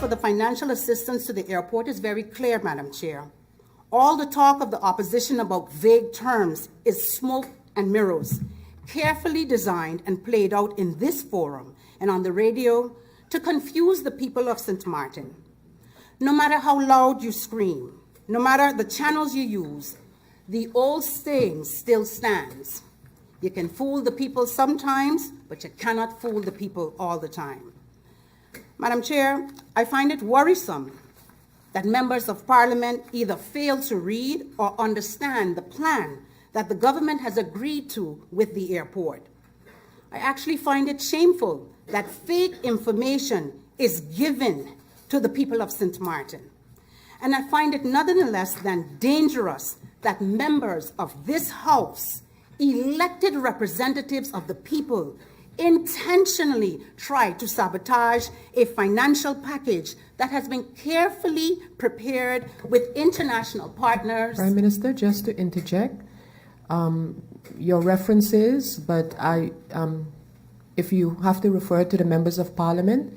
for the financial assistance to the airport is very clear, Madam Chair. All the talk of the opposition about vague terms is smoke and mirrors, carefully designed and played out in this forum and on the radio to confuse the people of St. Martin. No matter how loud you scream, no matter the channels you use, the old saying still stands. You can fool the people sometimes, but you cannot fool the people all the time. Madam Chair, I find it worrisome that members of Parliament either fail to read or understand the plan that the government has agreed to with the airport. I actually find it shameful that fake information is given to the people of St. Martin. And I find it nothing less than dangerous that members of this House, elected representatives of the people, intentionally try to sabotage a financial package that has been carefully prepared with international partners. Prime Minister, just to interject, your references, but if you have to refer to the members of Parliament,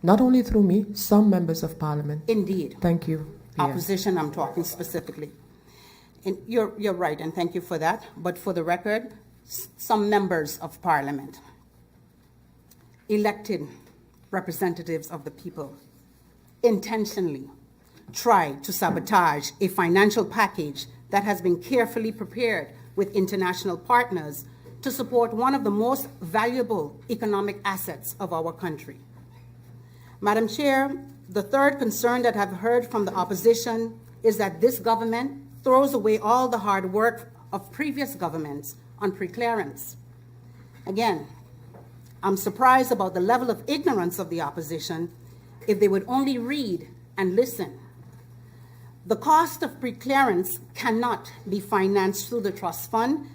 not only through me, some members of Parliament. Indeed. Thank you. Opposition, I'm talking specifically. And you're right, and thank you for that. But for the record, some members of Parliament, elected representatives of the people, intentionally try to sabotage a financial package that has been carefully prepared with international partners to support one of the most valuable economic assets of our country. Madam Chair, the third concern that I've heard from the opposition is that this government throws away all the hard work of previous governments on preclearance. Again, I'm surprised about the level of ignorance of the opposition if they would only read and listen. The cost of preclearance cannot be financed through the trust fund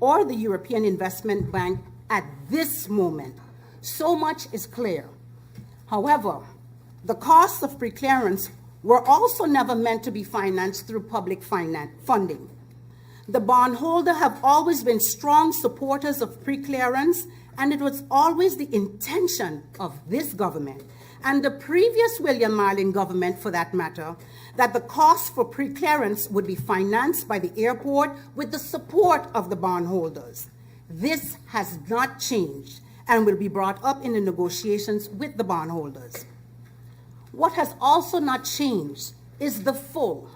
or the European Investment Bank at this moment. So much is clear. However, the costs of preclearance were also never meant to be financed through public funding. The bondholder have always been strong supporters of preclearance, and it was always the intention of this government and the previous William Marlin government, for that matter, that the cost for preclearance would be financed by the airport with the support of the bondholders. This has not changed and will be brought up in the negotiations with the bondholders. What has also not changed is the full,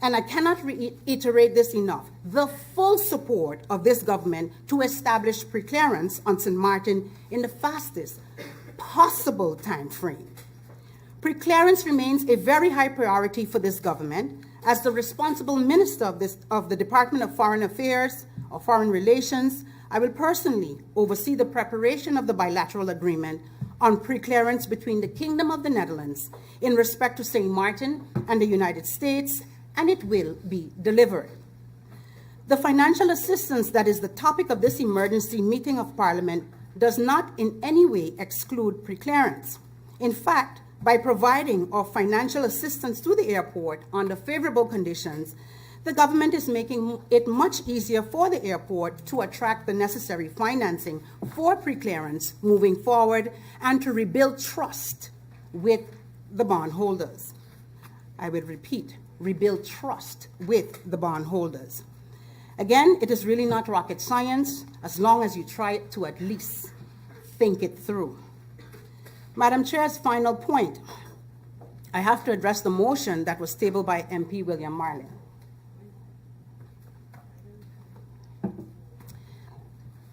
and I cannot reiterate this enough, the full support of this government to establish preclearance on St. Martin in the fastest possible time frame. Preclearance remains a very high priority for this government. As the responsible minister of the Department of Foreign Affairs or Foreign Relations, I will personally oversee the preparation of the bilateral agreement on preclearance between the Kingdom of the Netherlands in respect to St. Martin and the United States, and it will be delivered. The financial assistance that is the topic of this emergency meeting of Parliament does not in any way exclude preclearance. In fact, by providing financial assistance to the airport under favorable conditions, the government is making it much easier for the airport to attract the necessary financing for preclearance moving forward and to rebuild trust with the bondholders. I will repeat, rebuild trust with the bondholders. Again, it is really not rocket science as long as you try to at least think it through. Madam Chair's final point, I have to address the motion that was tabled by MP William Marlin.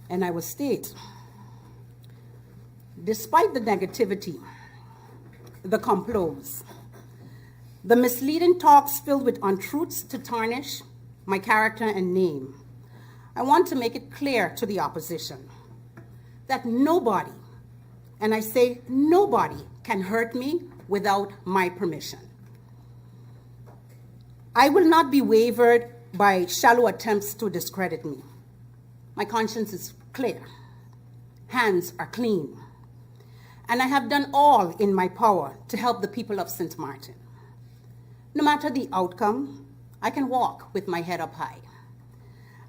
And I will state, despite the negativity, the complots, the misleading talks filled with untruths to tarnish my character and name, I want to make it clear to the opposition that nobody, and I say nobody, can hurt me without my permission. I will not be wavered by shallow attempts to discredit me. My conscience is clear. Hands are clean. And I have done all in my power to help the people of St. Martin. No matter the outcome, I can walk with my head up high.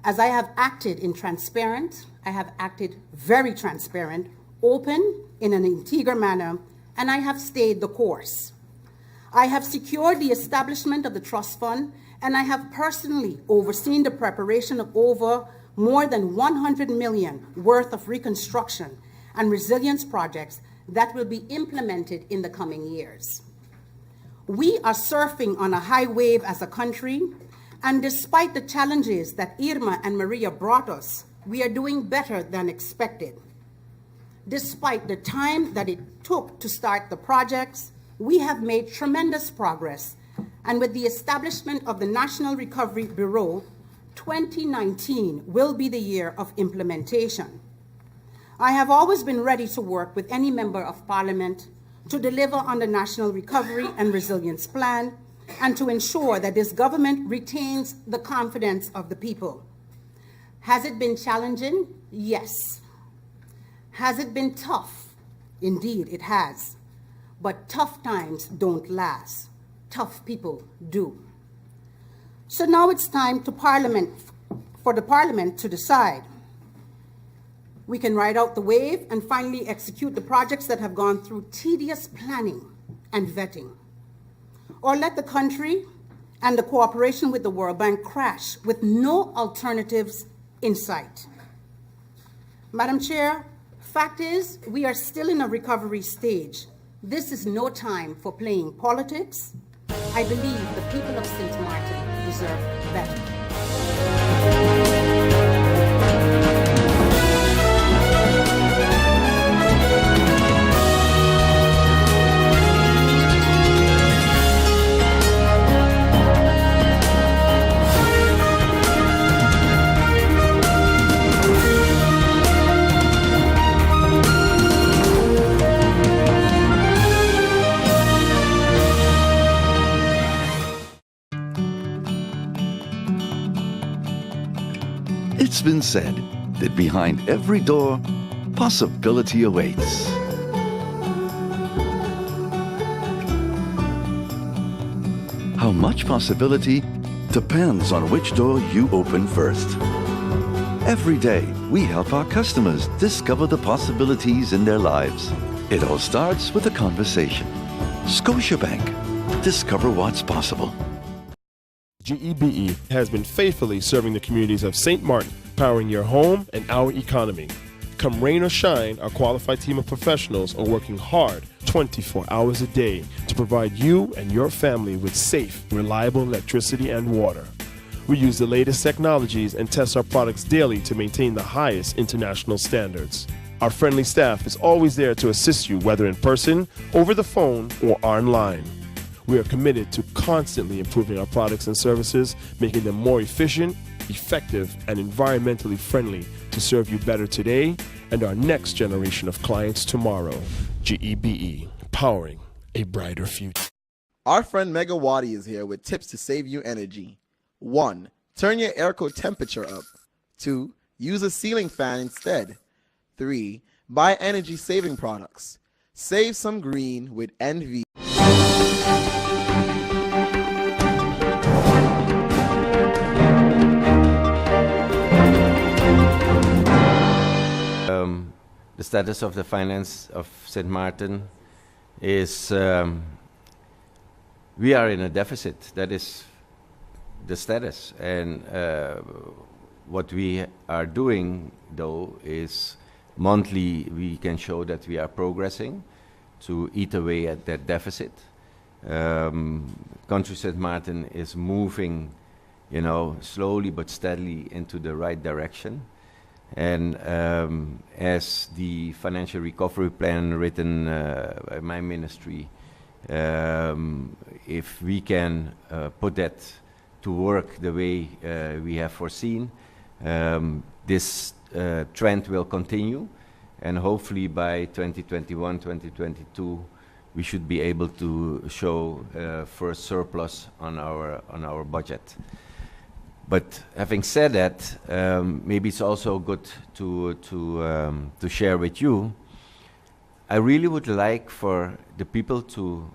As I have acted I have acted very transparent, open, in an integral manner, and I have stayed the course. I have secured the establishment of the trust fund, and I have personally overseen the preparation of over more than 100 million worth of reconstruction and resilience projects that will be implemented in the coming years. We are surfing on a high wave as a country, and despite the challenges that Irma and Maria brought us, we are doing better than expected. Despite the time that it took to start the projects, we have made tremendous progress, and with the establishment of the National Recovery Bureau, 2019 will be the year of implementation. I have always been ready to work with any member of Parliament to deliver on the National Recovery and Resilience Plan and to ensure that this government retains the confidence of the people. Has it been challenging? Yes. Has it been tough? Indeed, it has. But tough times don't last. Tough people do. So now it's time for the Parliament to decide. We can ride out the wave and finally execute the projects that have gone through tedious planning and vetting. Or let the country and the cooperation with the World Bank crash with no alternatives in sight. Madam Chair, fact is, we are still in a recovery stage. This is no time for playing politics. I believe the people of St. Martin deserve better. It's been said that behind every door, possibility awaits. How much possibility depends on which door you open first. Every day, we help our customers discover the possibilities in their lives. It all starts with a conversation. Scotiabank. Discover what's possible. GEBE has been faithfully serving the communities of St. Martin, powering your home and our economy. Come rain or shine, our qualified team of professionals are working hard 24 hours a day to provide you and your family with safe, reliable electricity and water. We use the latest technologies and test our products daily to maintain the highest international standards. Our friendly staff is always there to assist you, whether in person, over the phone, or online. We are committed to constantly improving our products and services, making them more efficient, effective, and environmentally friendly to serve you better today and our next generation of clients tomorrow. GEBE, powering a brighter future. Our friend Megawati is here with tips to save you energy. 1. Turn your airco temperature up. 2. Use a ceiling fan instead. 3. Buy energy-saving products. Save some green with NV. The status of the finance of St. Martin is we are in a deficit. That is the status. And what we are doing, though, is monthly we can show that we are progressing to eat away at that deficit. Country St. Martin is moving, slowly but steadily into the right direction. And as the financial recovery plan written by my ministry, if we can put that to work the way we have foreseen, this trend will continue, and hopefully by 2021, 2022, we should be able to show first surplus on our budget. But having said that, maybe it's also good to share with you. I really would like for the people to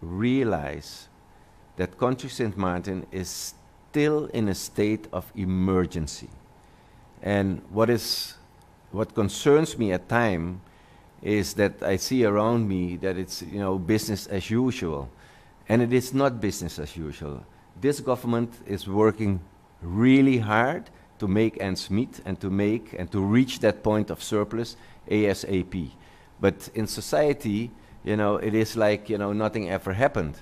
realize that Country St. Martin is still in a state of emergency. And what concerns me at times is that I see around me that it's, business as usual. And it is not business as usual. This government is working really hard to make ends meet and to reach that point of surplus ASAP. But in society, it is like, nothing ever happened.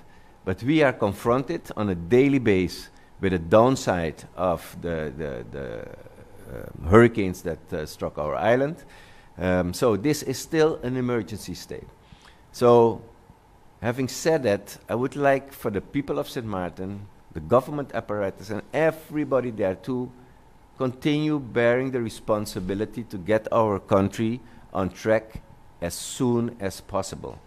But we are confronted on a daily basis with the downside of the hurricanes that struck our island. So this is still an emergency state. So having said that, I would like for the people of St. Maarten, the government apparatus, and everybody there to continue bearing the responsibility to get our country on track as soon as possible.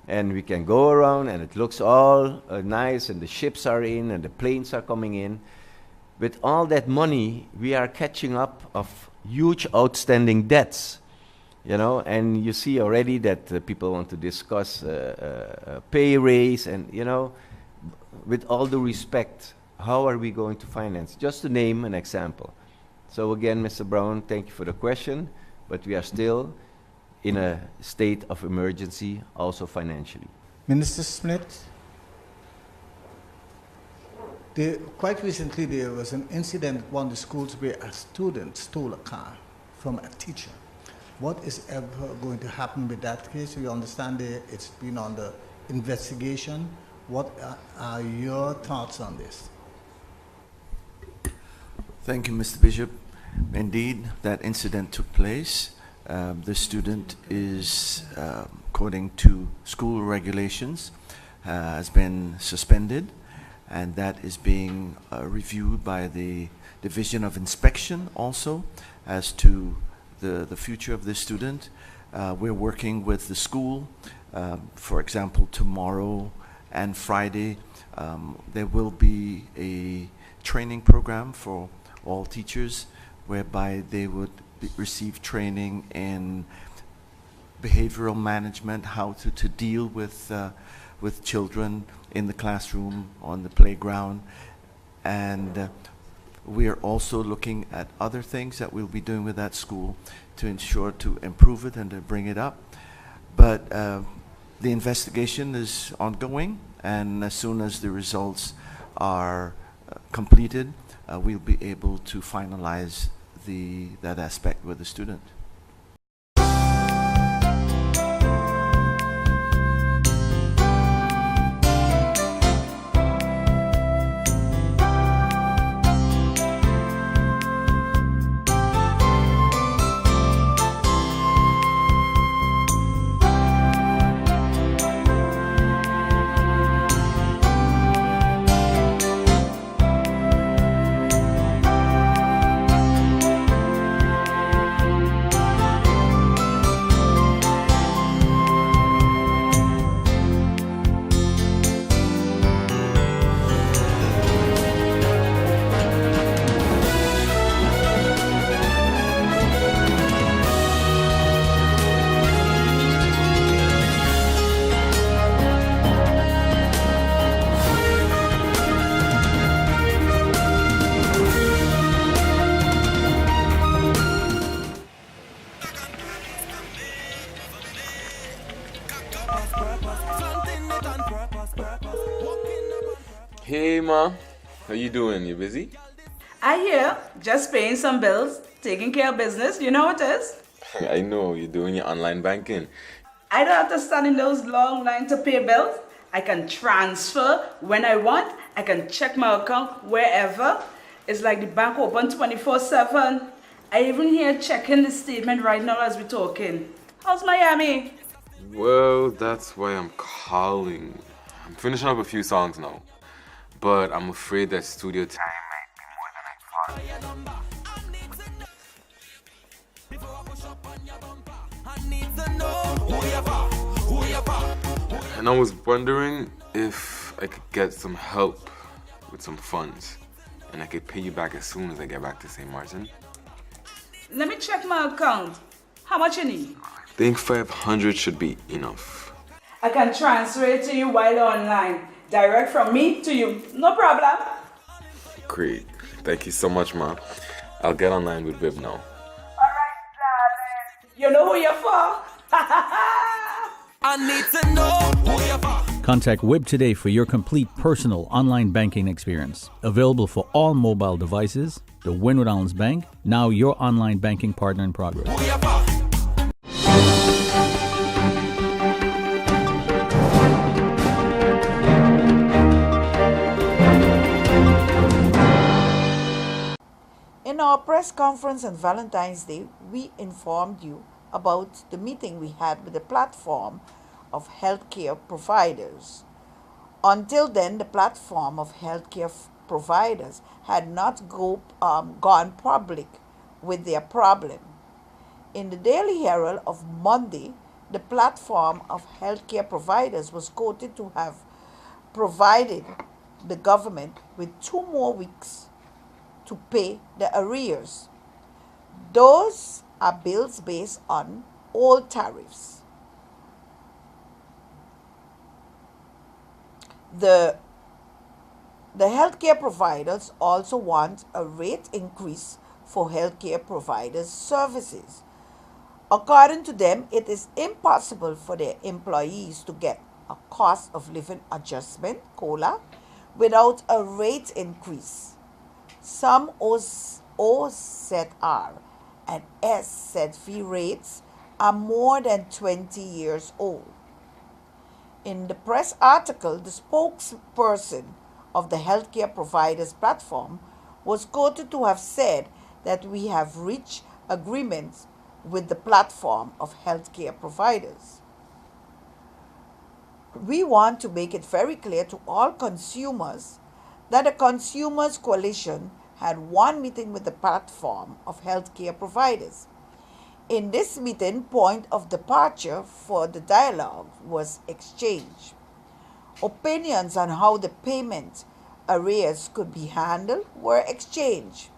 And we can go around and it looks all nice and the ships are in and the planes are coming in. With all that money, we are catching up of huge outstanding debts. And you see already that people want to discuss pay raise and, with all due respect, how are we going to finance? Just to name an example. So again, Mr. Brown, thank you for the question, but we are still in a state of emergency, also financially. Minister Smith, quite recently there was an incident at one of the schools where a student stole a car from a teacher. What is ever going to happen with that case? We understand it's been under investigation. What are your thoughts on this? Thank you, Mr. Bishop. Indeed, that incident took place. The student is, according to school regulations, has been suspended, and that is being reviewed by the Division of Inspection also as to the future of this student. We're working with the school. For example, tomorrow and Friday, there will be a training program for all teachers whereby they would receive training in behavioral management, how to deal with children in the classroom, on the playground. And we are also looking at other things that we'll be doing with that school to ensure to improve it and to bring it up. But the investigation is ongoing, and as soon as the results are completed, we'll be able to finalize that aspect with the student. Hey ma, how you doing? You busy? I hear, just paying some bills, taking care of business, you know what it is? I know, you're doing your online banking. I don't have to stand in those long lines to pay bills. I can transfer when I want. I can check my account wherever. It's like the bank open 24/7. I even here checking the statement right now as we're talking. How's Miami? Well, that's why I'm calling. I'm finishing up a few songs now, but I'm afraid that studio time might be more than I thought. And I was wondering if I could get some help with some funds, and I could pay you back as soon as I get back to St. Martin. Let me check my account. How much you need? I think 500 should be enough. I can transfer it to you while online. Direct from me to you. No problem. Great. Thank you so much, Ma. I'll get online with Viv now. Alright, darling. You know who you're for? I need to know who you are. Contact Web today for your complete personal online banking experience. Available for all mobile devices, the Wynwood Islands Bank, now your online banking partner in progress. Who you are. In our press conference on Valentine's Day, we informed you about the meeting we had with the platform of healthcare providers. Until then, the platform of healthcare providers had not gone public with their problem. In the Daily Herald of Monday, the platform of healthcare providers was quoted to have provided the government with 2 more weeks to pay the arrears. Those are bills based on old tariffs. The healthcare providers also want a rate increase for healthcare providers' services. According to them, it is impossible for their employees to get a cost of living adjustment, COLA, without a rate increase. Some OZR and SZV rates are more than 20 years old. In the press article, the spokesperson of the healthcare providers platform was quoted to have said that we have reached agreements with the platform of healthcare providers. We want to make it very clear to all consumers that the Consumers Coalition had one meeting with the platform of healthcare providers. In this meeting, point of departure for the dialogue was exchanged. Opinions on how the payment arrears could be handled were exchanged.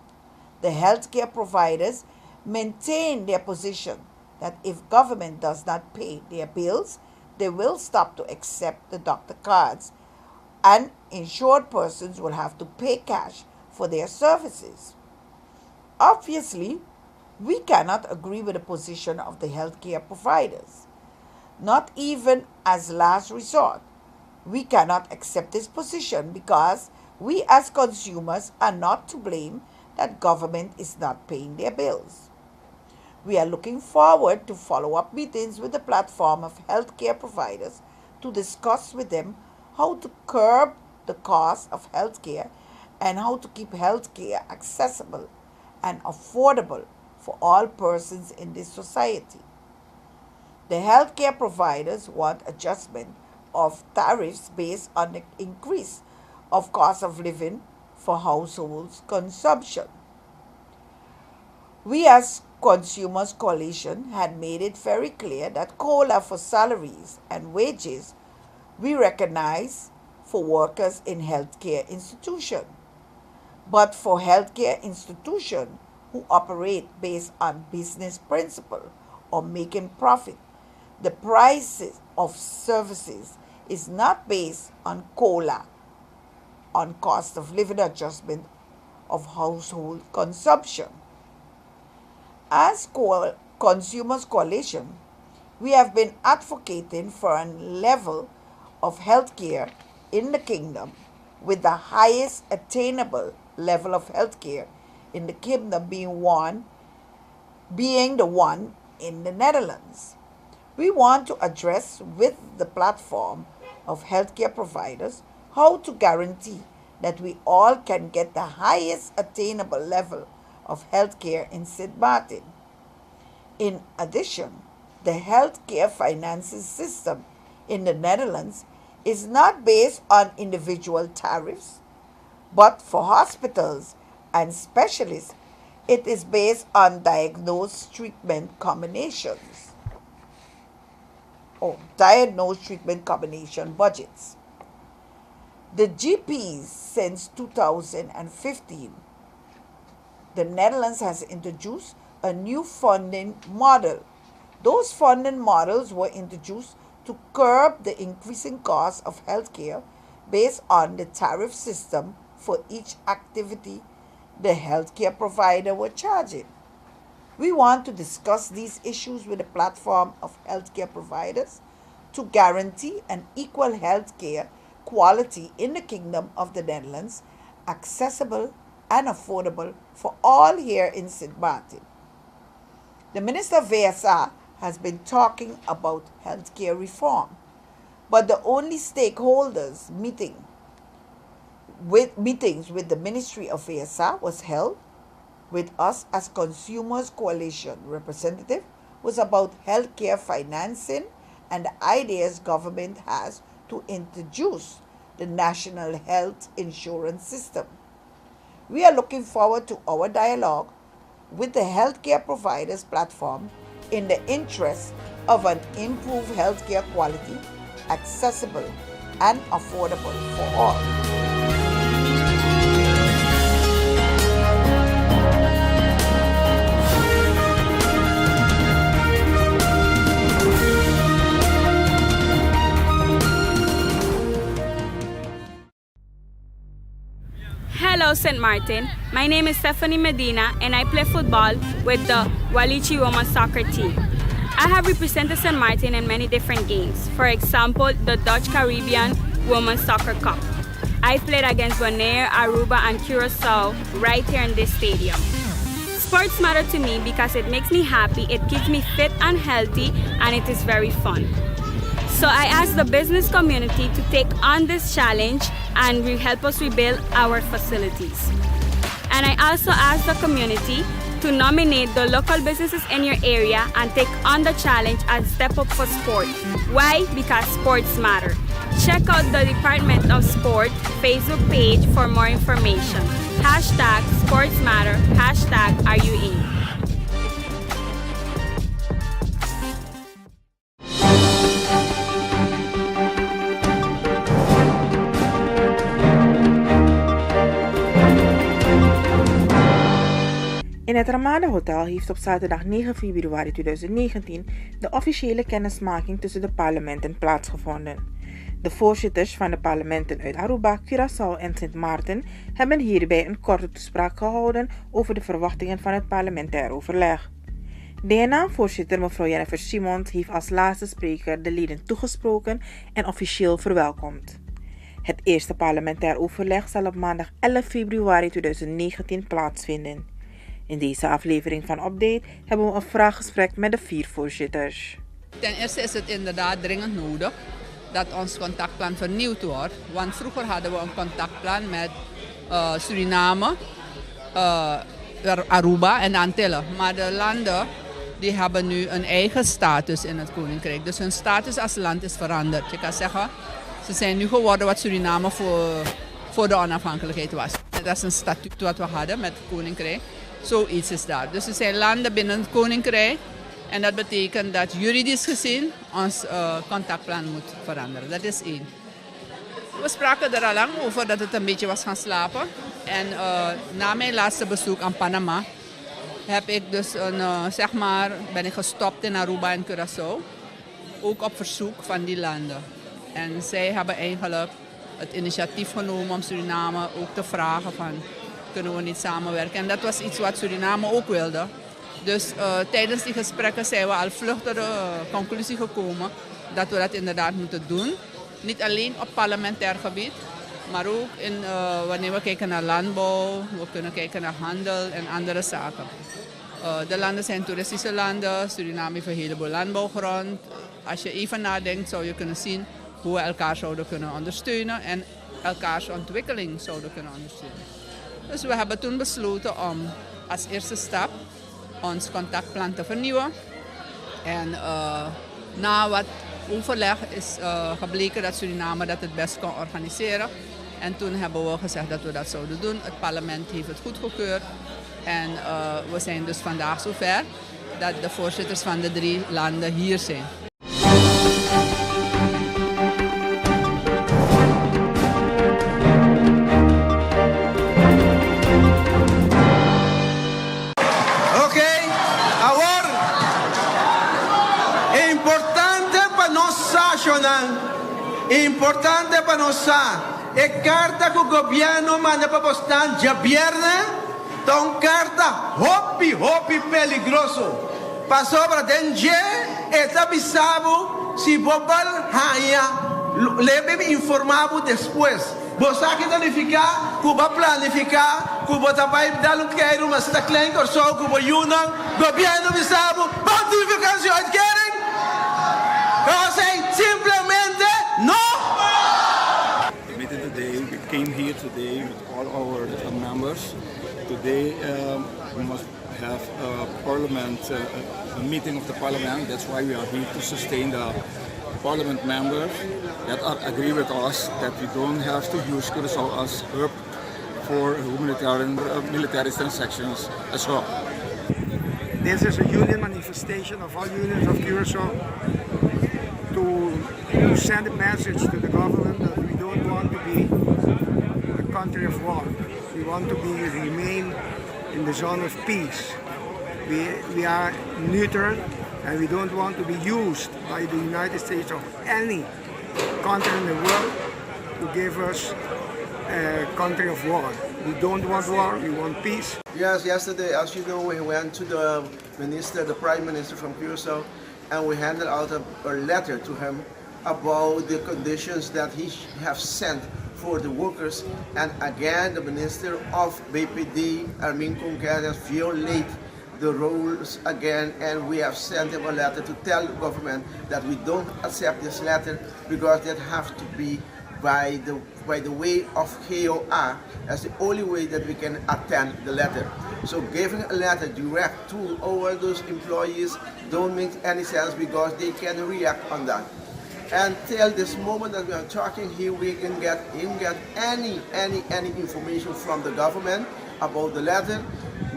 The healthcare providers maintained their position that if government does not pay their bills, they will stop to accept the doctor cards, and insured persons will have to pay cash for their services. Obviously, we cannot agree with the position of the healthcare providers. Not even as last resort. We cannot accept this position because we as consumers are not to blame that government is not paying their bills. We are looking forward to follow-up meetings with the platform of healthcare providers to discuss with them how to curb the cost of healthcare and how to keep healthcare accessible and affordable for all persons in this society. The healthcare providers want adjustment of tariffs based on the increase of cost of living for households' consumption. We as Consumers Coalition had made it very clear that COLA for salaries and wages we recognize for workers in healthcare institutions. But for healthcare institutions who operate based on business principle or making profit, the prices of services is not based on COLA, on cost of living adjustment of household consumption. As Consumers Coalition, we have been advocating for a level of healthcare in the kingdom with the highest attainable level of healthcare in the kingdom being the one in the Netherlands. We want to address with the platform of healthcare providers how to guarantee that we all can get the highest attainable level of healthcare in St. Martin. In addition, the healthcare financing system in the Netherlands is not based on individual tariffs, but for hospitals and specialists, it is based on diagnosed treatment combinations or diagnosed treatment combination budgets. The GPs since 2015, the Netherlands has introduced a new funding model. Those funding models were introduced to curb the increasing cost of healthcare based on the tariff system for each activity the healthcare provider were charging. We want to discuss these issues with a platform of healthcare providers to guarantee an equal healthcare quality in the Kingdom of the Netherlands, accessible and affordable for all here in Sint Maarten. The Minister of VSA has been talking about healthcare reform, but the only stakeholders meetings with the Ministry of VSA was held with us as Consumers Coalition representative was about healthcare financing and the ideas government has to introduce the National Health Insurance System. We are looking forward to our dialogue with the healthcare providers platform in the interest of an improved healthcare quality, accessible and affordable for all. Hello St. Martin, my name is Stephanie Medina and I play football with the Walichi Women's Soccer team. I have represented St. Martin in many different games, for example the Dutch Caribbean Women's Soccer Cup. I played against Bonaire, Aruba and Curacao right here in this stadium. Sports matter to me because it makes me happy, it keeps me fit and healthy, and it is very fun. So I asked the business community to take on this challenge and help us rebuild our facilities. And I also asked the community to nominate the local businesses in your area and take on the challenge and step up for sport. Why? Because sports matter. Check out the Department of Sport Facebook page for more information. #SportsMatter, #AreYouIn. In het Ramada Hotel heeft op zaterdag 9 februari 2019 de officiële kennismaking tussen de parlementen plaatsgevonden. De voorzitters van de parlementen uit Aruba, Curaçao en Sint Maarten hebben hierbij een korte toespraak gehouden over de verwachtingen van het parlementair overleg. DNA-voorzitter mevrouw Jennifer Simons heeft als laatste spreker de leden toegesproken en officieel verwelkomd. Het eerste parlementair overleg zal op maandag 11 februari 2019 plaatsvinden. In deze aflevering van Update hebben we een vraaggesprek met de 4 voorzitters. Ten eerste is het inderdaad dringend nodig dat ons contactplan vernieuwd wordt. Want vroeger hadden we een contactplan met Suriname, Aruba en de Antillen. Maar de landen die hebben nu een eigen status in het Koninkrijk. Dus hun status als land is veranderd. Je kan zeggen, ze zijn nu geworden wat Suriname voor de onafhankelijkheid was. Dat is een statuut wat we hadden met het Koninkrijk. Zoiets is daar. Dus er zijn landen binnen het Koninkrijk. En dat betekent dat juridisch gezien ons contactplan moet veranderen. Dat is 1. We spraken er al lang over dat het een beetje was gaan slapen. En na mijn laatste bezoek aan Panama heb ik dus ben ik gestopt in Aruba en Curaçao. Ook op verzoek van die landen. En zij hebben eigenlijk het initiatief genomen om Suriname ook te vragen van, kunnen we niet samenwerken. En dat was iets wat Suriname ook wilde. Dus tijdens die gesprekken zijn we al vlug tot de conclusie gekomen dat we dat inderdaad moeten doen. Niet alleen op parlementair gebied, maar ook wanneer we kijken naar landbouw, we kunnen kijken naar handel en andere zaken. De landen zijn toeristische landen, Suriname heeft een heleboel landbouwgrond. Als je even nadenkt zou je kunnen zien hoe we elkaar zouden kunnen ondersteunen en elkaars ontwikkeling zouden kunnen ondersteunen. Dus we hebben toen besloten om als eerste stap ons contactplan te vernieuwen. En na wat overleg is gebleken dat Suriname dat het best kon organiseren. En toen hebben we gezegd dat we dat zouden doen. Het parlement heeft het goedgekeurd. En we zijn dus vandaag zover dat de voorzitters van de 3 landen hier zijn. Importante para nós é carta que o governo manda para postar dia viernes Tão carta hopi peligroso. Passou para dentro, eta bisabo, se bobal raia, leve informado depois. Você que planificar, Cuba planificar, Cuba também dar um queiro, mas está claro que só Cuba Yunan, governo bisabo, planificações querem? Você simplesmente não. The meeting today, we came here today with all our members. Today we must have a parliament, a meeting of the parliament. That's why we are here to sustain the parliament members that agree with us that we don't have to use Curaçao as hub for humanitarian military transactions as well. This is a union manifestation of all unions of Curaçao to send a message to the government that we don't want to be a country of war. We want to remain in the zone of peace. We are neutral and we don't want to be used by the United States or any country in the world to give us a country of war. We don't want war, we want peace. Yes, yesterday, as you know, we went to the minister, the prime minister from Curaçao, and we handed out a letter to him about the conditions that he have sent for the workers. And again, the minister of BPD, Armin Conquer, has violated the rules again, and we have sent him a letter to tell the government that we don't accept this letter because that have to be by the way of KOR as the only way that we can attend the letter. So giving a letter direct to all those employees don't make any sense because they can react on that. Until this moment that we are talking here, we can get any information from the government about the letter.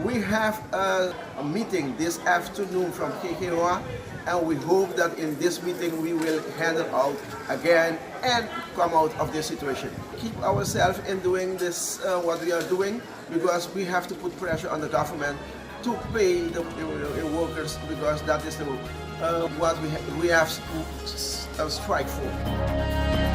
We have a meeting this afternoon from KKOA, and we hope that in this meeting we will handle out again and come out of this situation. Keep ourselves in doing this, what we are doing, because we have to put pressure on the government to pay the workers, because that is what we have to strike for.